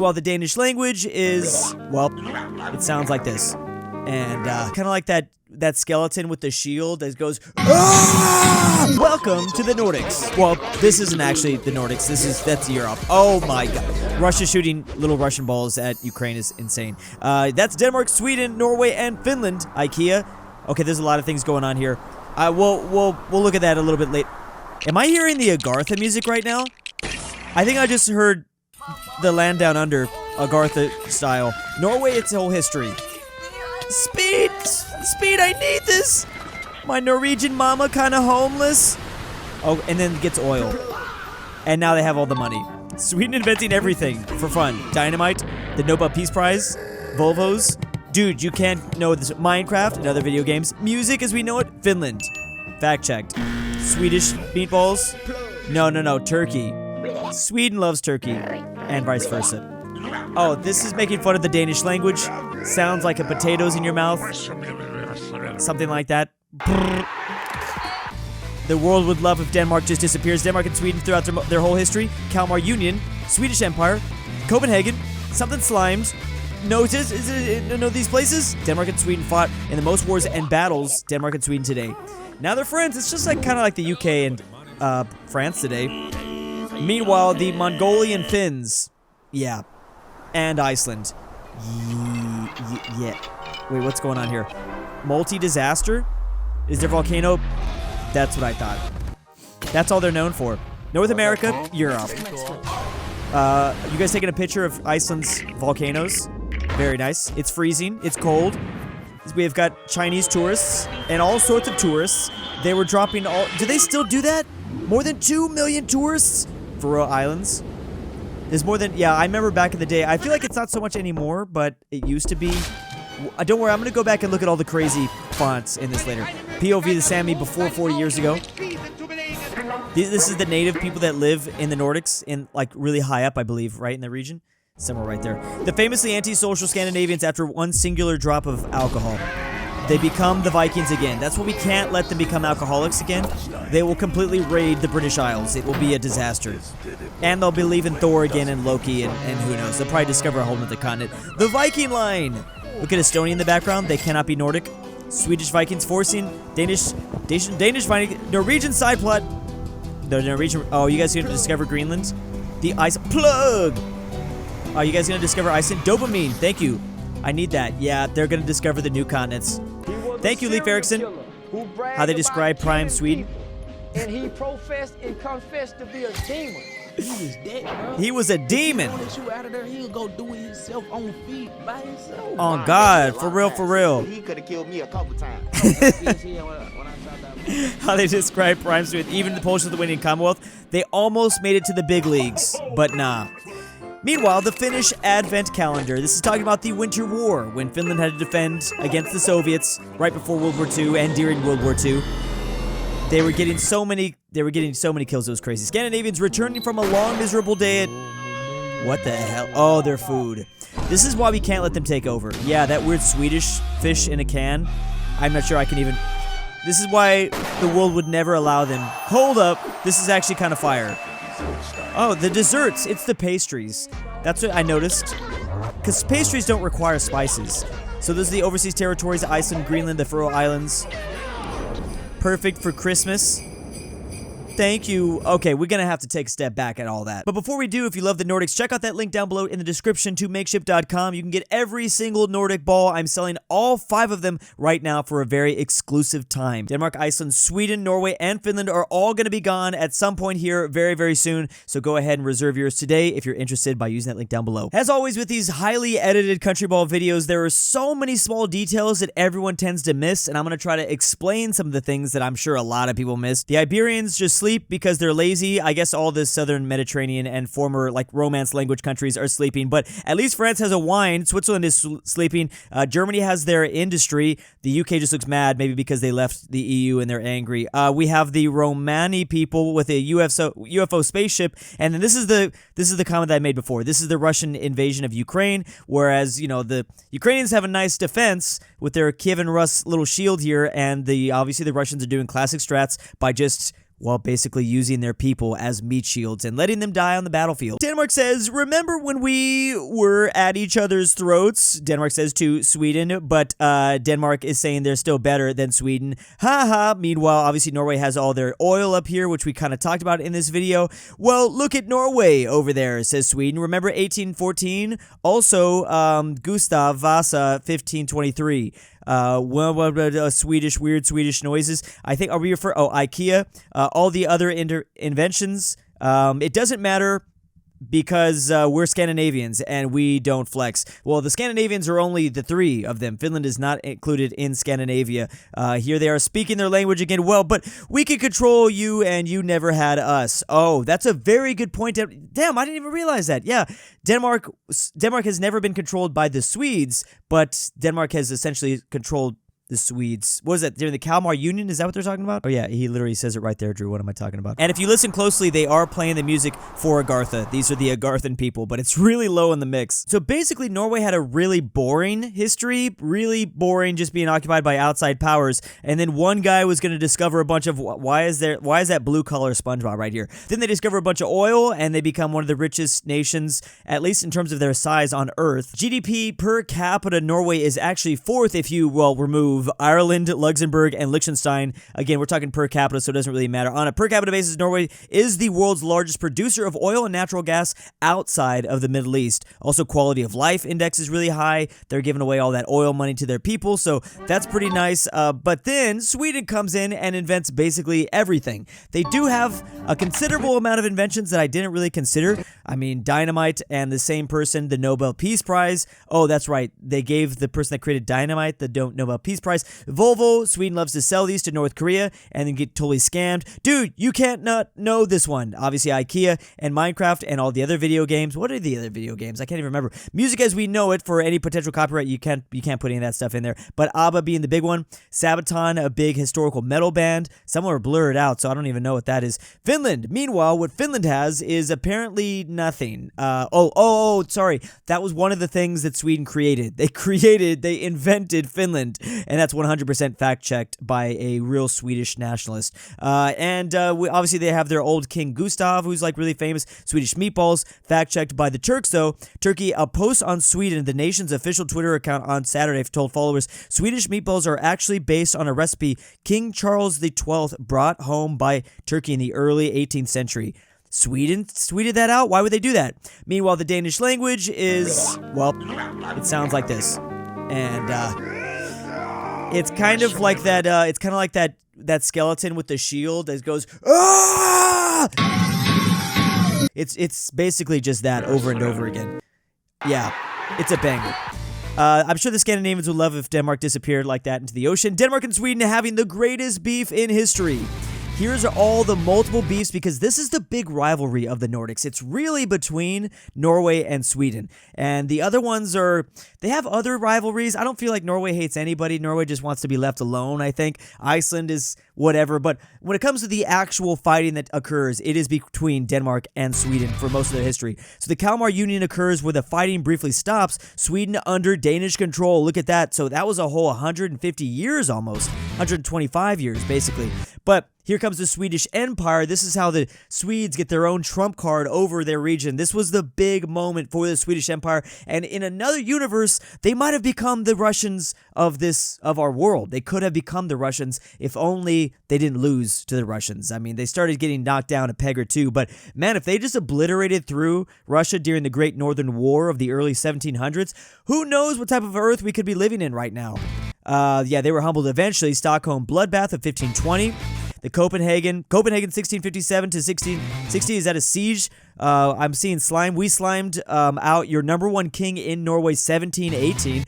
Meanwhile, the Danish language is, well, it sounds like this. And kind of like that skeleton with the shield that goes, "Ah!" Welcome to the Nordics. Well, this isn't actually the Nordics. That's Europe. Oh my god. Russia shooting little Russian balls at Ukraine is insane. That's Denmark, Sweden, Norway, and Finland. IKEA. Okay, there's a lot of things going on here. We'll look at that a little bit later. Am I hearing the Agartha music right now? I think I just heard the Land Down Under, Agartha style. Norway, its whole history. Speed! Speed, I need this! My Norwegian mama kinda homeless. Oh, and then gets oil. And now they have all the money. Sweden inventing everything for fun. Dynamite, the Nobel Peace Prize, Volvos. Dude, you can't know this. Minecraft and other video games. Music as we know it, Finland. Fact checked. Swedish meatballs? No, Turkey. Sweden loves turkey. And vice versa. Oh, this is making fun of the Danish language. Sounds like a potatoes in your mouth. Something like that. The world would love if Denmark just disappears. Denmark and Sweden throughout their whole history. Kalmar Union. Swedish Empire. Copenhagen. Something slimed. No, these places? Denmark and Sweden fought in the most wars and battles. Denmark and Sweden today. Now they're friends. It's just like kind of like the UK and France today. Meanwhile, the Mongolian Finns. Yeah. And Iceland. Yeah. Wait, what's going on here? Multi-disaster? Is there volcano? That's what I thought. That's all they're known for. North America, Europe. You guys taking a picture of Iceland's volcanoes? Very nice. It's freezing. It's cold. We've got Chinese tourists and all sorts of tourists. They were dropping all... Do they still do that? More than 2 million tourists? Faroe Islands. There's more than... Yeah, I remember back in the day. I feel like it's not so much anymore, but it used to be. Don't worry, I'm going to go back and look at all the crazy fonts in this later. POV the Sami before 40 years ago. This is the native people that live in the Nordics, in like really high up, I believe, right in the region. Somewhere right there. The famously antisocial Scandinavians after one singular drop of alcohol. They become the Vikings again. That's why we can't let them become alcoholics again. They will completely raid the British Isles. It will be a disaster. And they'll believe in Thor again and Loki and who knows. They'll probably discover a whole other continent. The Viking line! Look at Estonia in the background. They cannot be Nordic. Swedish Vikings forcing Danish Viking, Norwegian side plot. The Norwegian, oh, you guys are going to discover Greenland? The ice plug! Oh, you guys going to discover Iceland? Dopamine, thank you. I need that. Yeah, they're going to discover the new continents. Thank you, Leif Erikson. How they describe Prime Sweden. And he professed and confessed to be a demon. He was dead, bro. He was a demon. You out of there, he'll go do it himself on feet by himself. Oh, God, for real, for real. He could have killed me a couple times. How they describe Prime Sweden. Even the Polish Lithuanian Commonwealth, they almost made it to the big leagues, but nah. Meanwhile, the Finnish Advent calendar. This is talking about the Winter War, when Finland had to defend against the Soviets right before World War II and during World War II. They were getting so many kills, it was crazy. Scandinavians returning from a long, miserable day at... What the hell? Oh, their food. This is why we can't let them take over. Yeah, that weird Swedish fish in a can. I'm not sure I can even... This is why the world would never allow them. Hold up. This is actually kind of fire. Oh, the desserts. It's the pastries. That's what I noticed. Because pastries don't require spices. So those are the overseas territories, Iceland, Greenland, the Faroe Islands. Perfect for Christmas. Thank you. Okay, we're gonna have to take a step back at all that. But before we do, if you love the Nordics, check out that link down below in the description to makeship.com. You can get every single Nordic ball. I'm selling all 5 of them right now for a very exclusive time. Denmark, Iceland, Sweden, Norway, and Finland are all gonna be gone at some point here very, very soon. So go ahead and reserve yours today if you're interested by using that link down below. As always with these highly edited country ball videos, there are so many small details that everyone tends to miss, and I'm gonna try to explain some of the things that I'm sure a lot of people miss. The Iberians just sleep because they're lazy. I guess all the southern Mediterranean and former like Romance language countries are sleeping, but at least France has a wine. Switzerland is sleeping. Germany has their industry. The UK just looks mad, maybe because they left the EU and they're angry. We have the Romani people with a UFO spaceship, and then this is the comment that I made before. This is the Russian invasion of Ukraine, whereas you know the Ukrainians have a nice defense with their Kiev and Rus little shield here, and obviously the Russians are doing classic strats by just while basically using their people as meat shields and letting them die on the battlefield. Denmark says, remember when we were at each other's throats? Denmark says to Sweden, but Denmark is saying they're still better than Sweden. Haha. Meanwhile, obviously Norway has all their oil up here, which we kind of talked about in this video. Well, look at Norway over there, says Sweden. Remember 1814? Also, Gustav Vasa 1523. Weird Swedish noises. I think, are we referring? Oh, IKEA. All the other inventions. It doesn't matter because we're Scandinavians and we don't flex. Well, the Scandinavians are only the 3 of them. Finland is not included in Scandinavia. Here they are speaking their language again. Well, but we can control you and you never had us. Oh, that's a very good point. Damn, I didn't even realize that. Yeah, Denmark has never been controlled by the Swedes, but Denmark has essentially controlled the Swedes. What was that? During the Kalmar Union? Is that what they're talking about? Oh yeah, he literally says it right there, Drew. What am I talking about? And if you listen closely, they are playing the music for Agartha. These are the Agarthan people, but it's really low in the mix. So basically, Norway had a really boring history, really boring, just being occupied by outside powers. And then one guy was going to discover a bunch of why is that blue color SpongeBob right here? Then they discover a bunch of oil, and they become one of the richest nations, at least in terms of their size on Earth. GDP per capita, Norway is actually 4th if you remove Ireland, Luxembourg, and Liechtenstein. Again, we're talking per capita, so it doesn't really matter. On a per capita basis, Norway is the world's largest producer of oil and natural gas outside of the Middle East. Also, quality of life index is really high. They're giving away all that oil money to their people, so that's pretty nice. But then Sweden comes in and invents basically everything. They do have a considerable amount of inventions that I didn't really consider. I mean, dynamite, and the same person the Nobel Peace Prize. Oh, that's right. They gave the person that created dynamite the Nobel Peace Prize. Volvo, Sweden loves to sell these to North Korea and then get totally scammed. Dude, you can't not know this one. Obviously, IKEA and Minecraft and all the other video games. What are the other video games? I can't even remember. Music as we know it, for any potential copyright, you can't put any of that stuff in there. But ABBA being the big one. Sabaton, a big historical metal band. Some are blurred out, so I don't even know what that is. Finland. Meanwhile, what Finland has is apparently nothing. Sorry. That was one of the things that Sweden created. They invented Finland, and that's 100% fact-checked by a real Swedish nationalist. Obviously, they have their old King Gustav, who's like really famous. Swedish meatballs, fact-checked by the Turks, though. Turkey, a post on Sweden, the nation's official Twitter account on Saturday, told followers, Swedish meatballs are actually based on a recipe King Charles XII brought home by Turkey in the early 18th century. Sweden tweeted that out? Why would they do that? Meanwhile, the Danish language is, well, it sounds like this. And, it's kind of like that, that skeleton with the shield that goes, ah! It's basically just that over and over again. Yeah, it's a banger. I'm sure the Scandinavians would love if Denmark disappeared like that into the ocean. Denmark and Sweden having the greatest beef in history. Here's all the multiple beefs, because this is the big rivalry of the Nordics. It's really between Norway and Sweden. And the other ones they have other rivalries. I don't feel like Norway hates anybody. Norway just wants to be left alone, I think. Iceland is whatever. But when it comes to the actual fighting that occurs, it is between Denmark and Sweden for most of their history. So the Kalmar Union occurs where the fighting briefly stops. Sweden under Danish control. Look at that. So that was a whole 150 years almost. 125 years, basically. But here comes the Swedish Empire. This is how the Swedes get their own trump card over their region. This was the big moment for the Swedish Empire. And in another universe, they might have become the Russians of our world. They could have become the Russians if only they didn't lose to the Russians. I mean, they started getting knocked down a peg or two. But man, if they just obliterated through Russia during the Great Northern War of the early 1700s, who knows what type of Earth we could be living in right now. They were humbled eventually. Stockholm bloodbath of 1520. The Copenhagen 1657 to 1660, is that a siege? I'm seeing slime. We slimed out your number one king in Norway 1718.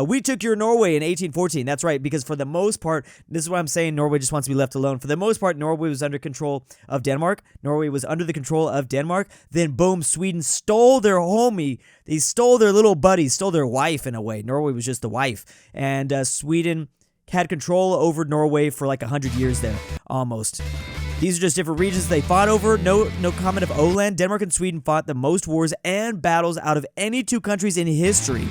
We took your Norway in 1814. That's right, because for the most part, this is what I'm saying, Norway just wants to be left alone. For the most part, Norway was under control of Denmark. Norway was under the control of Denmark. Then boom, Sweden stole their homie. They stole their little buddy, stole their wife in a way. Norway was just the wife. And Sweden had control over Norway for like 100 years there, almost. These are just different regions they fought over. No comment of Åland. Denmark and Sweden fought the most wars and battles out of any two countries in history.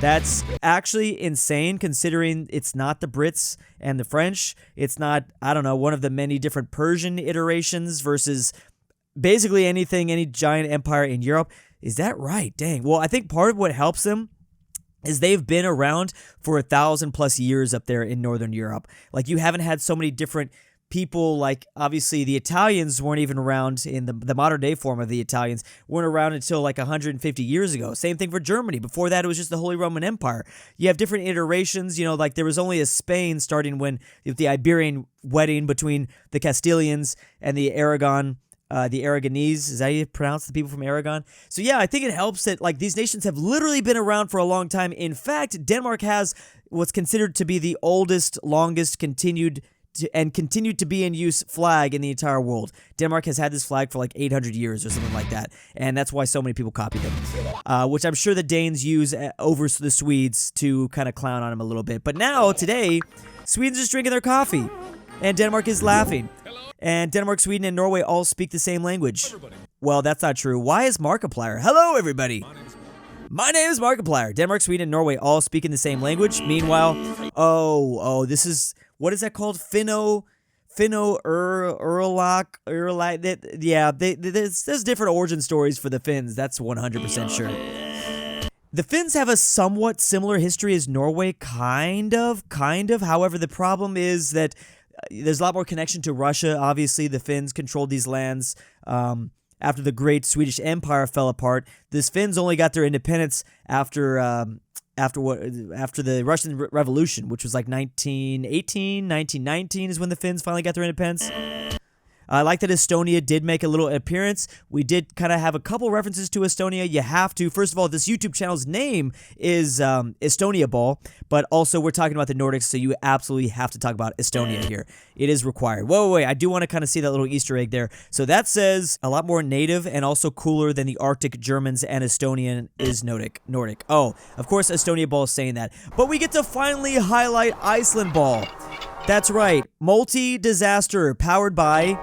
That's actually insane considering it's not the Brits and the French. It's not, I don't know, one of the many different Persian iterations versus basically anything, any giant empire in Europe. Is that right? Dang. Well, I think part of what helps them is they've been around for 1,000+ years up there in Northern Europe. Like, you haven't had so many different people, like, obviously the Italians weren't even around in the modern day form of the Italians, weren't around until like 150 years ago. Same thing for Germany. Before that, it was just the Holy Roman Empire. You have different iterations, you know, like there was only a Spain starting when the Iberian wedding between the Castilians and the Aragonese. Is that how you pronounce the people from Aragon? So yeah, I think it helps that like these nations have literally been around for a long time. In fact, Denmark has what's considered to be the oldest, longest continued to be in use flag in the entire world. Denmark has had this flag for like 800 years or something like that, and that's why so many people copy them, which I'm sure the Danes use over the Swedes to kind of clown on them a little bit. But now, today, Sweden's just drinking their coffee, and Denmark is laughing. And Denmark, Sweden, and Norway all speak the same language. Well, that's not true. Why is Markiplier? Hello, everybody. My name is Markiplier. Denmark, Sweden, and Norway all speak in the same language. Meanwhile, this is... What is that called? Finno, Urlak. Yeah, there's different origin stories for the Finns. That's 100% sure. The Finns have a somewhat similar history as Norway, kind of. However, the problem is that there's a lot more connection to Russia. Obviously, the Finns controlled these lands after the great Swedish Empire fell apart. The Finns only got their independence after the Russian Revolution, which was like 1918, 1919 is when the Finns finally got their independence. I like that Estonia did make a little appearance. We did kind of have a couple references to Estonia. You have to. First of all, this YouTube channel's name is Estonia Ball, but also we're talking about the Nordics, so you absolutely have to talk about Estonia here. It is required. Wait. I do want to kind of see that little Easter egg there. So that says a lot more native and also cooler than the Arctic Germans, and Estonian is Nordic. Oh, of course Estonia Ball is saying that. But we get to finally highlight Iceland Ball. That's right. Multi-disaster powered by...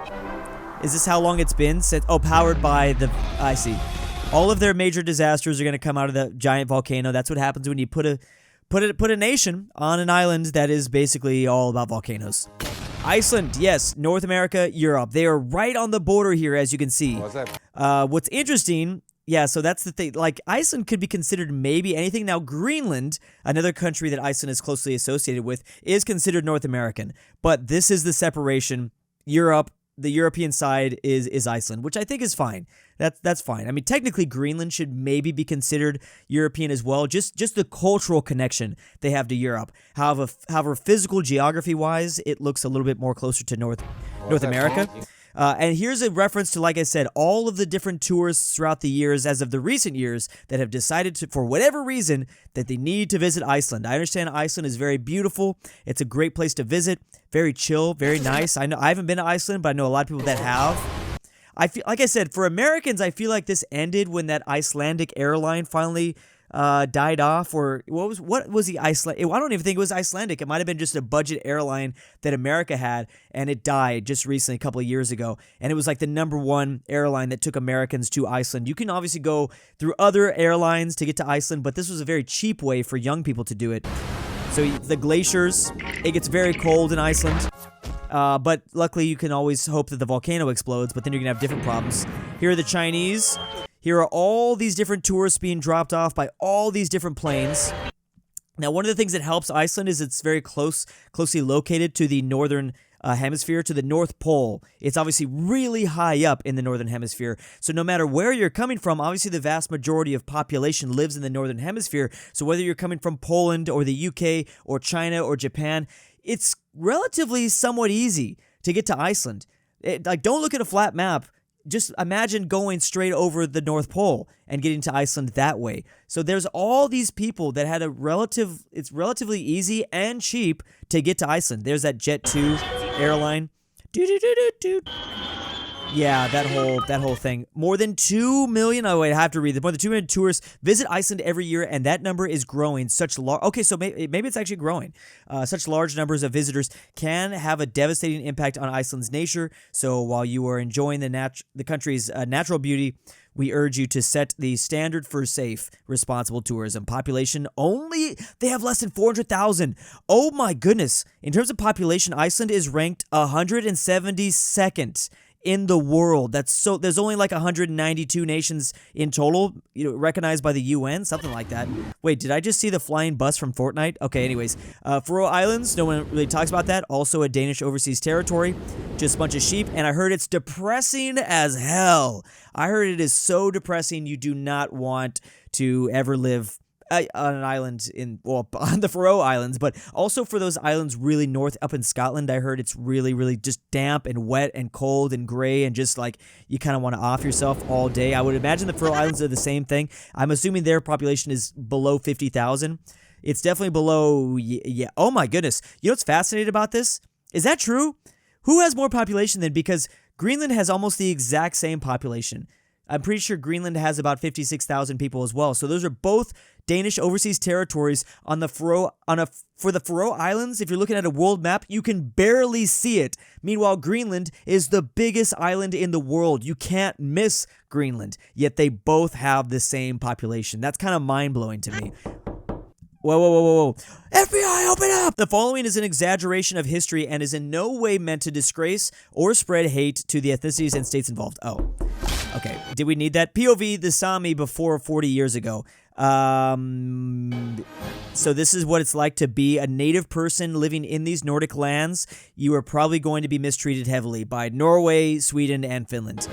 Is this how long it's been since... Oh, powered by the... I see. All of their major disasters are going to come out of the giant volcano. That's what happens when you put a nation on an island that is basically all about volcanoes. Iceland, yes. North America, Europe. They are right on the border here, as you can see. What's interesting... Yeah, so that's the thing. Like, Iceland could be considered maybe anything. Now, Greenland, another country that Iceland is closely associated with, is considered North American. But this is the separation. Europe, the European side is Iceland, which I think is fine. That's fine. I mean, technically, Greenland should maybe be considered European as well. Just the cultural connection they have to Europe. However, physical geography-wise, it looks a little bit more closer to North America. And here's a reference to, like I said, all of the different tourists throughout the years, as of the recent years, that have decided to, for whatever reason, that they need to visit Iceland. I understand Iceland is very beautiful. It's a great place to visit. Very chill, very nice. I know I haven't been to Iceland, but I know a lot of people that have. I feel, like I said, for Americans, I feel like this ended when that Icelandic airline finally died off, or what was the Iceland? I don't even think it was Icelandic. It might have been just a budget airline that America had, and it died just recently, a couple of years ago. And it was like the #1 airline that took Americans to Iceland. You can obviously go through other airlines to get to Iceland, but this was a very cheap way for young people to do it. So the glaciers, it gets very cold in Iceland. But luckily, you can always hope that the volcano explodes, but then you're going to have different problems. Here are the Chinese. Here are all these different tourists being dropped off by all these different planes. Now, one of the things that helps Iceland is it's very closely located to the northern hemisphere, to the North Pole. It's obviously really high up in the northern hemisphere. So no matter where you're coming from, obviously the vast majority of population lives in the northern hemisphere. So whether you're coming from Poland or the UK or China or Japan, it's relatively somewhat easy to get to Iceland. Don't look at a flat map. Just imagine going straight over the North Pole and getting to Iceland that way. So there's all these people that had it's relatively easy and cheap to get to Iceland. There's that Jet2 airline. Yeah, that whole thing. More than 2 million. Oh wait, I have to read this. More than 2 million tourists visit Iceland every year, and that number is growing. Okay, so maybe it's actually growing. Such large numbers of visitors can have a devastating impact on Iceland's nature. So while you are enjoying the country's natural beauty, We urge you to set the standard for safe, responsible tourism. Population only, they have less than 400,000. Oh my goodness. In terms of population, Iceland is ranked 172nd in the world. There's only like 192 nations in total, recognized by the UN, something like that. Wait, did I just see the flying bus from Fortnite? Okay, anyways. Faroe Islands, no one really talks about that. Also a Danish overseas territory, just a bunch of sheep, and I heard it's depressing as hell. I heard it is so depressing you do not want to ever live on an island on the Faroe Islands, but also for those islands really north up in Scotland. I heard it's really, really just damp and wet and cold and gray and just like you kind of want to off yourself all day. I would imagine the Faroe Islands are the same thing. I'm assuming their population is below 50,000. It's definitely below, yeah. Oh my goodness. You know what's fascinating about this? Is that true? Who has more population then? Because Greenland has almost the exact same population. I'm pretty sure Greenland has about 56,000 people as well. So those are both Danish overseas territories for the Faroe Islands. If you're looking at a world map, you can barely see it. Meanwhile, Greenland is the biggest island in the world. You can't miss Greenland. Yet they both have the same population. That's kind of mind-blowing to me. Whoa. FBI, open up! The following is an exaggeration of history and is in no way meant to disgrace or spread hate to the ethnicities and states involved. Oh. Okay, did we need that? POV, the Sami before 40 years ago. So this is what it's like to be a native person living in these Nordic lands. You are probably going to be mistreated heavily by Norway, Sweden, and Finland.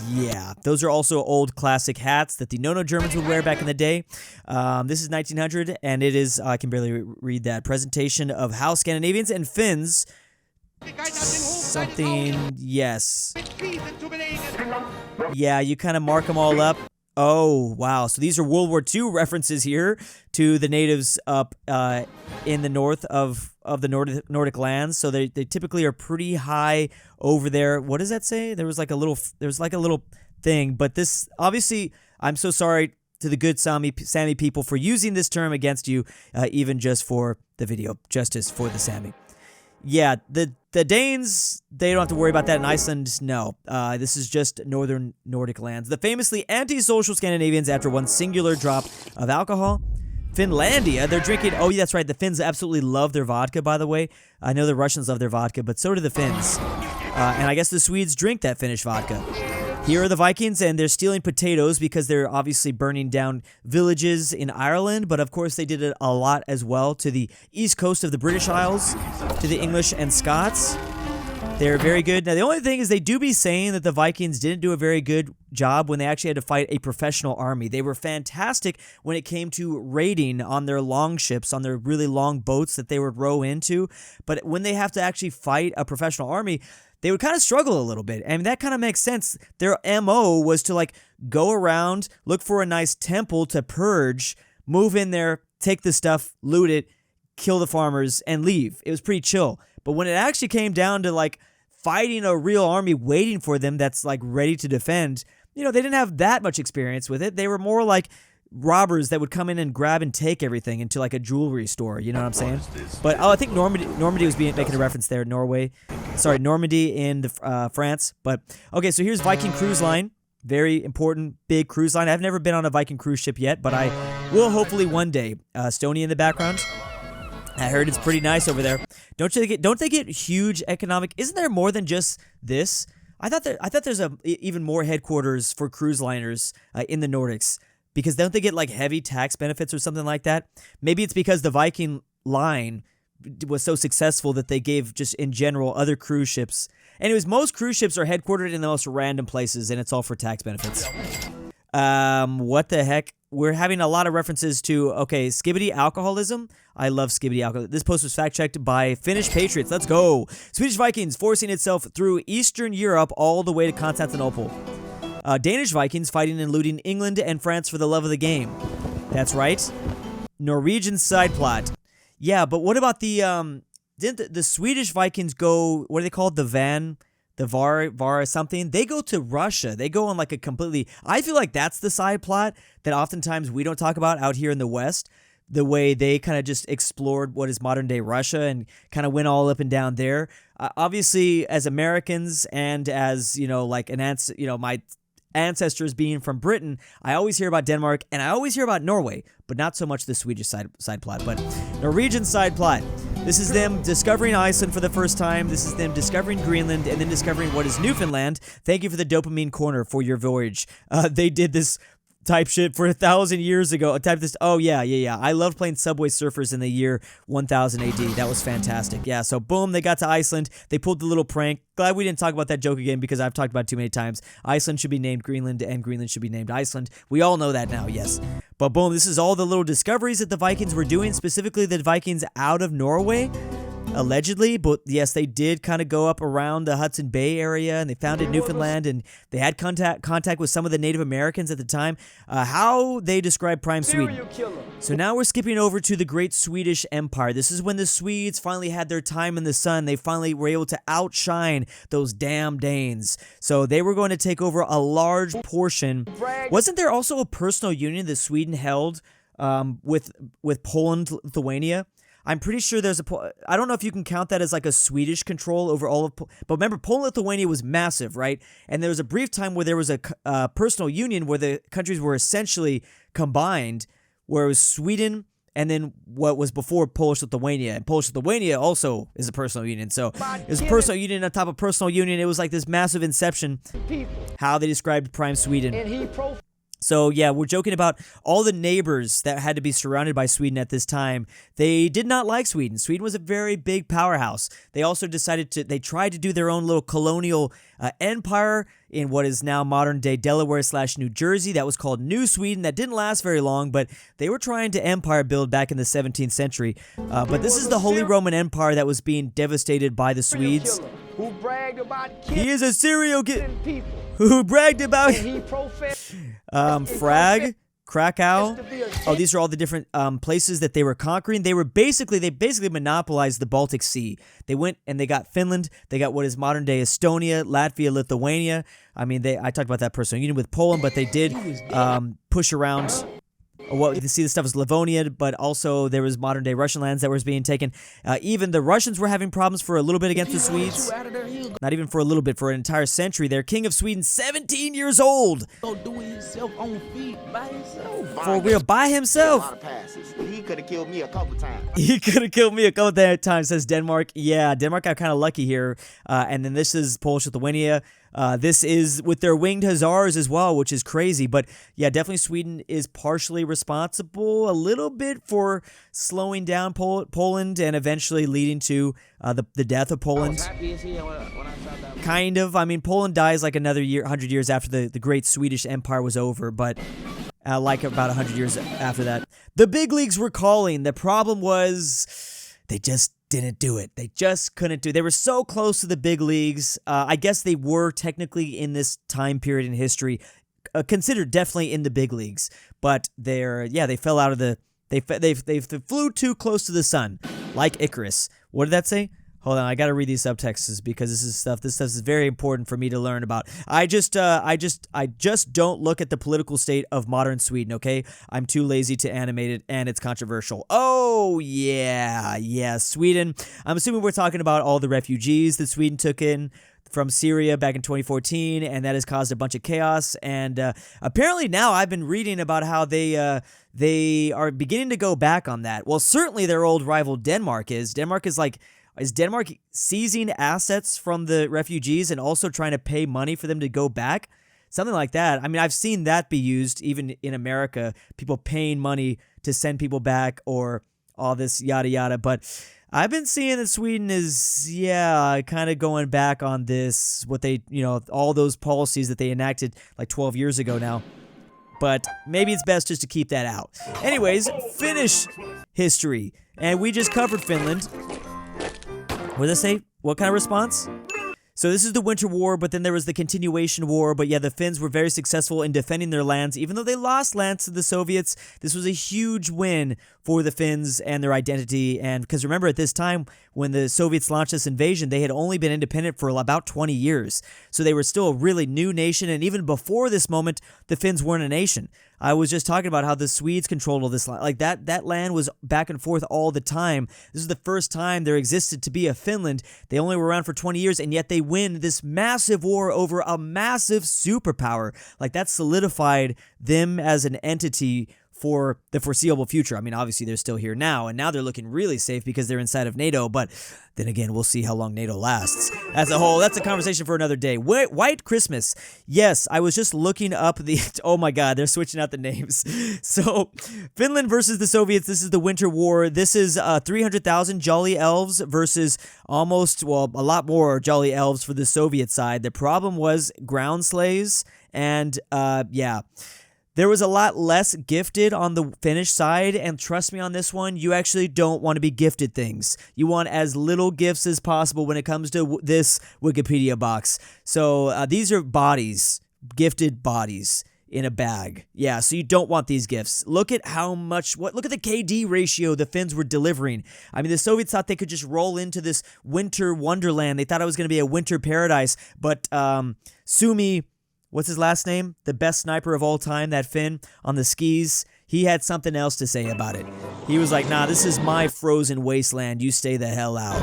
Yeah, those are also old classic hats that the No-No Germans would wear back in the day. This is 1900, and it is, I can barely read that, presentation of how Scandinavians and Finns something, yes. Yeah, you kind of mark them all up. Oh, wow. So these are World War II references here to the natives up in the north of the Nordic lands. So they typically are pretty high over there. What does that say? There was like a little thing, but this, obviously, I'm so sorry to the good Sami people for using this term against you, even just for the video, justice for the Sami. Yeah, the Danes, they don't have to worry about that in Iceland, no. This is just northern Nordic lands. The famously anti-social Scandinavians after one singular drop of alcohol. Finlandia, they're drinking, oh yeah, that's right, the Finns absolutely love their vodka, by the way. I know the Russians love their vodka, but so do the Finns. And I guess the Swedes drink that Finnish vodka. Here are the Vikings, and they're stealing potatoes because they're obviously burning down villages in Ireland, but of course they did it a lot as well to the east coast of the British Isles, to the English and Scots. They're very good. Now, the only thing is they do be saying that the Vikings didn't do a very good job when they actually had to fight a professional army. They were fantastic when it came to raiding on their long ships, on their really long boats that they would row into, but when they have to actually fight a professional army, they would kind of struggle a little bit. And that kind of makes sense. Their MO was to like go around, look for a nice temple to purge, move in there, take the stuff, loot it, kill the farmers, and leave. It was pretty chill. But when it actually came down to like fighting a real army waiting for them that's like ready to defend, they didn't have that much experience with it. They were more like robbers that would come in and grab and take everything into like a jewelry store, you know what I'm saying? But I think Normandy was making a reference there. Normandy in the France. But okay, so here's Viking Cruise Line, very important big cruise line. I've never been on a Viking cruise ship yet, but I will hopefully one day. Estonia in the background. I heard it's pretty nice over there. Don't they get huge economic? Isn't there more than just this? I thought there's even more headquarters for cruise liners in the Nordics. Because don't they get like heavy tax benefits or something like that? Maybe it's because the Viking line was so successful that they gave just in general other cruise ships. Anyways, most cruise ships are headquartered in the most random places, and it's all for tax benefits. What the heck? We're having a lot of references to, okay, Skibbity alcoholism. I love Skibbity alcoholism. This post was fact-checked by Finnish Patriots. Let's go. Swedish Vikings forcing itself through Eastern Europe all the way to Constantinople. Danish Vikings fighting and looting England and France for the love of the game. That's right. Norwegian side plot. Yeah, but what about the didn't the Swedish Vikings go, what are they called? The Var something? They go to Russia. They go on like a completely, I feel like that's the side plot that oftentimes we don't talk about out here in the West. The way they kind of just explored what is modern day Russia and kind of went all up and down there. Obviously, as Americans and as, like an answer, my ancestors being from Britain, I always hear about Denmark, and I always hear about Norway, but not so much the Swedish side plot, but Norwegian side plot. This is them discovering Iceland for the first time. This is them discovering Greenland, and then discovering what is Newfoundland. Thank you for the dopamine corner for your voyage. They did this type shit for 1,000 years ago. Oh yeah. I loved playing Subway Surfers in the year 1000 AD. That was fantastic. Yeah, so boom, they got to Iceland. They pulled the little prank. Glad we didn't talk about that joke again because I've talked about it too many times. Iceland should be named Greenland and Greenland should be named Iceland. We all know that now, yes. But boom, this is all the little discoveries that the Vikings were doing, specifically the Vikings out of Norway. Allegedly, but yes, they did kind of go up around the Hudson Bay area, and they founded Newfoundland, and they had contact with some of the Native Americans at the time. How they describe Prime Sweden. So now we're skipping over to the Great Swedish Empire. This is when the Swedes finally had their time in the sun. They finally were able to outshine those damn Danes. So they were going to take over a large portion. Wasn't there also a personal union that Sweden held with Poland, Lithuania? I'm pretty sure there's I don't know if you can count that as like a Swedish control over all of, but remember, Poland, Lithuania was massive, right? And there was a brief time where there was a personal union where the countries were essentially combined, where it was Sweden and then what was before Polish Lithuania. And Polish Lithuania also is a personal union. So there's a personal union on top of personal union. It was like this massive inception, how they described Prime Sweden. So yeah, we're joking about all the neighbors that had to be surrounded by Sweden at this time. They did not like Sweden. Sweden was a very big powerhouse. They also they tried to do their own little colonial empire in what is now modern-day Delaware/New Jersey. That was called New Sweden. That didn't last very long, but they were trying to empire build back in the 17th century. But this is the Holy Roman Empire that was being devastated by the Swedes. Who bragged about He is a serial killer people. Who bragged about He professed Frag, Krakow. Oh, these are all the different places that they were conquering. They basically monopolized the Baltic Sea. They went and they got Finland. They got what is modern day Estonia, Latvia, Lithuania. I mean, I talked about that personal union with Poland, but they did push around. What you see, the stuff is Livonia, but also there was modern day Russian lands that was being taken. Even the Russians were having problems for a little bit against the Swedes. Not even for a little bit, for an entire century. Their king of Sweden, 17 years old. Go do it himself on feet by himself. For real, by himself. He could have killed me a couple times. He could have killed me a couple times, says Denmark. Yeah, Denmark got kind of lucky here. And then this is Polish Lithuania. This is with their winged hussars as well, which is crazy. But yeah, definitely Sweden is partially responsible a little bit for slowing down Poland and eventually leading to the death of Poland. Kind of. I mean, Poland dies like another 100 years after the Great Swedish Empire was over, but like about 100 years after that. The big leagues were calling. The problem was they just didn't do it. They just couldn't do it. They were so close to the big leagues. I guess they were technically in this time period in history considered definitely in the big leagues, but they fell out of the they flew too close to the sun, like Icarus. What did that say? Hold on, I gotta read these subtexts because this stuff is very important for me to learn about. I just don't look at the political state of modern Sweden, okay? I'm too lazy to animate it, and it's controversial. Oh, yeah, Sweden. I'm assuming we're talking about all the refugees that Sweden took in from Syria back in 2014, and that has caused a bunch of chaos. And apparently now I've been reading about how they are beginning to go back on that. Well, certainly their old rival Denmark is. Is Denmark seizing assets from the refugees and also trying to pay money for them to go back? Something like that. I mean, I've seen that be used even in America, people paying money to send people back or all this yada yada. But I've been seeing that Sweden is, kind of going back on this, what they, all those policies that they enacted like 12 years ago now. But maybe it's best just to keep that out. Anyways, Finnish history. And we just covered Finland. What did I say? What kind of response? So this is the Winter War, but then there was the Continuation War. But yeah, the Finns were very successful in defending their lands. Even though they lost lands to the Soviets, this was a huge win for the Finns and their identity. And because remember, at this time, when the Soviets launched this invasion, they had only been independent for about 20 years. So they were still a really new nation. And even before this moment, the Finns weren't a nation. I was just talking about how the Swedes controlled all this land. Like that land was back and forth all the time. This is the first time there existed to be a Finland. They only were around for 20 years, and yet they win this massive war over a massive superpower. Like, that solidified them as an entity for the foreseeable future. I mean, obviously they're still here now, and now they're looking really safe because they're inside of NATO, but then again, we'll see how long NATO lasts. As a whole, that's a conversation for another day. White Christmas. Yes, I was just looking up the... Oh my god, they're switching out the names. So, Finland versus the Soviets. This is the Winter War. This is 300,000 Jolly Elves versus almost, well, a lot more Jolly Elves for the Soviet side. The problem was ground slaves, and yeah... There was a lot less gifted on the Finnish side, and trust me on this one, you actually don't want to be gifted things. You want as little gifts as possible when it comes to this Wikipedia box. So these are bodies, gifted bodies in a bag. Yeah, so you don't want these gifts. Look at how much, look at the KD ratio the Finns were delivering. I mean, the Soviets thought they could just roll into this winter wonderland. They thought it was going to be a winter paradise, but Sumi... What's his last name? The best sniper of all time, that Finn on the skis. He had something else to say about it. He was like, nah, this is my frozen wasteland. You stay the hell out.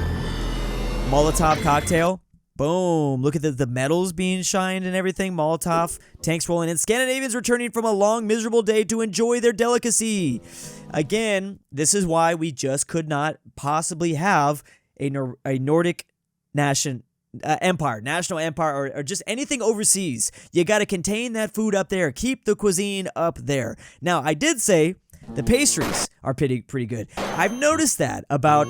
Molotov cocktail. Boom. Look at the metals being shined and everything. Molotov. Tanks rolling in. Scandinavians returning from a long, miserable day to enjoy their delicacy. Again, this is why we just could not possibly have a Nordic national empire, or just anything overseas. You got to contain that food up there. Keep the cuisine up there. Now, I did say the pastries are pretty good. I've noticed that about...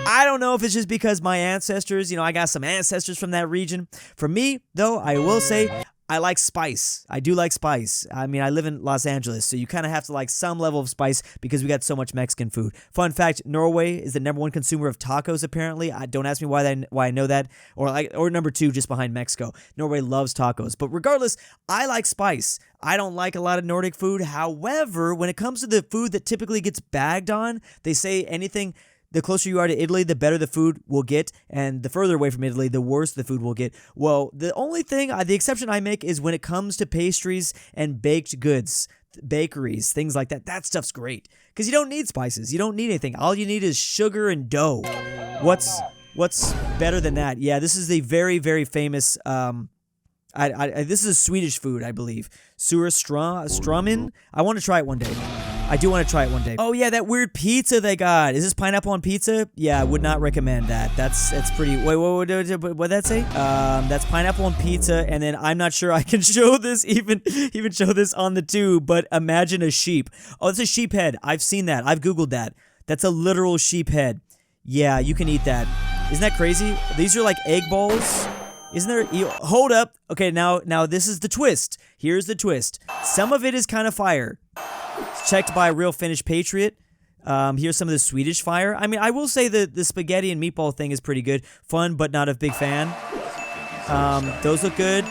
I don't know if it's just because my ancestors, I got some ancestors from that region. For me, though, I will say I like spice. I do like spice. I mean, I live in Los Angeles, so you kind of have to like some level of spice because we got so much Mexican food. Fun fact, Norway is the #1 consumer of tacos, apparently. Don't ask me why I know that. Or number 2, just behind Mexico. Norway loves tacos. But regardless, I like spice. I don't like a lot of Nordic food. However, when it comes to the food that typically gets bagged on, they say anything... The closer you are to Italy, the better the food will get, and the further away from Italy, the worse the food will get. Well, the only thing, the exception I make is when it comes to pastries and baked goods, bakeries, things like that. That stuff's great, because you don't need spices. You don't need anything. All you need is sugar and dough. What's better than that? Yeah, this is the very, very famous... this is a Swedish food, I believe. Surströmming. I want to try it one day. I do want to try it one day. Oh yeah, that weird pizza they got. Is this pineapple on pizza? Yeah, I would not recommend that. That's pretty... Wait, what'd that say? That's pineapple on pizza, and then I'm not sure I can show this, even show this on the tube, but imagine a sheep. Oh, it's a sheep head. I've seen that. I've Googled that. That's a literal sheep head. Yeah, you can eat that. Isn't that crazy? These are like egg balls. Isn't there... Hold up. Okay, now this is the twist. Here's the twist. Some of it is kind of fire. It's checked by a real Finnish patriot. Here's some of the Swedish fire. I mean, I will say that the spaghetti and meatball thing is pretty good. Fun, but not a big fan. Those look good.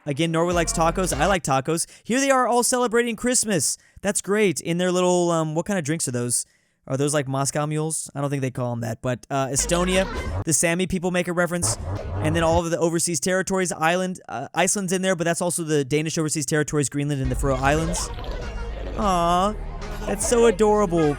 Again, Norway likes tacos. I like tacos. Here they are all celebrating Christmas. That's great. In their little... what kind of drinks are those? Are those like Moscow mules? I don't think they call them that. But Estonia, the Sami people make a reference. And then all of the overseas territories. Iceland's in there, but that's also the Danish overseas territories, Greenland, and the Faroe Islands. Aww, that's so adorable.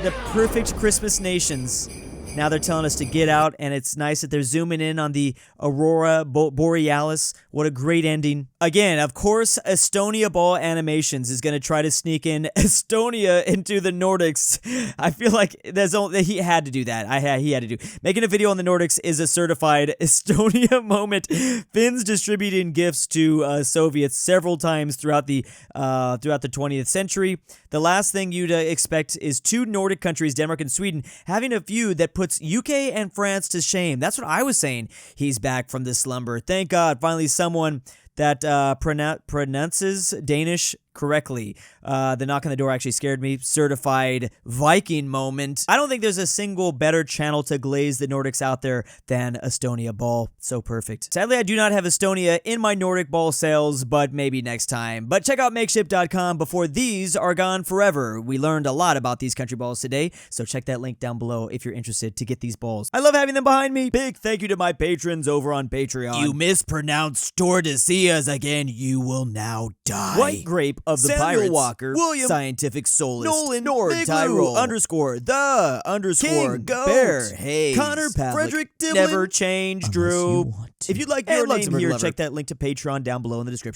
The perfect Christmas nations. Now they're telling us to get out, and it's nice that they're zooming in on the Aurora Borealis. What a great ending. Again, of course, Estonia Ball Animations is going to try to sneak in Estonia into the Nordics. I feel like he had to do that. He had to do. Making a video on the Nordics is a certified Estonia moment. Finns distributing gifts to Soviets several times throughout the 20th century. The last thing you'd expect is 2 Nordic countries, Denmark and Sweden, having a feud that puts UK and France to shame. That's what I was saying. He's back from the slumber. Thank God, finally someone that pronounces Danish correctly. The knock on the door actually scared me. Certified Viking moment. I don't think there's a single better channel to glaze the Nordics out there than Estonia Ball. So perfect. Sadly, I do not have Estonia in my Nordic Ball sales, but maybe next time. But check out makeshift.com before these are gone forever. We learned a lot about these country balls today, so check that link down below if you're interested to get these balls. I love having them behind me. Big thank you to my patrons over on Patreon. You mispronounced Tordesillas again. You will now die. Whitegrape of the Samuel Pirates, Walker, William, Scientific Soulist, Nolan, NordTyrol, _the_KingBearHaze, Connor Pavlik, Fredrik Tibblin, Never Change, unless Drew. you want to. If you'd like your And name here, LuxembourgLover. check that link to Patreon down below in the description.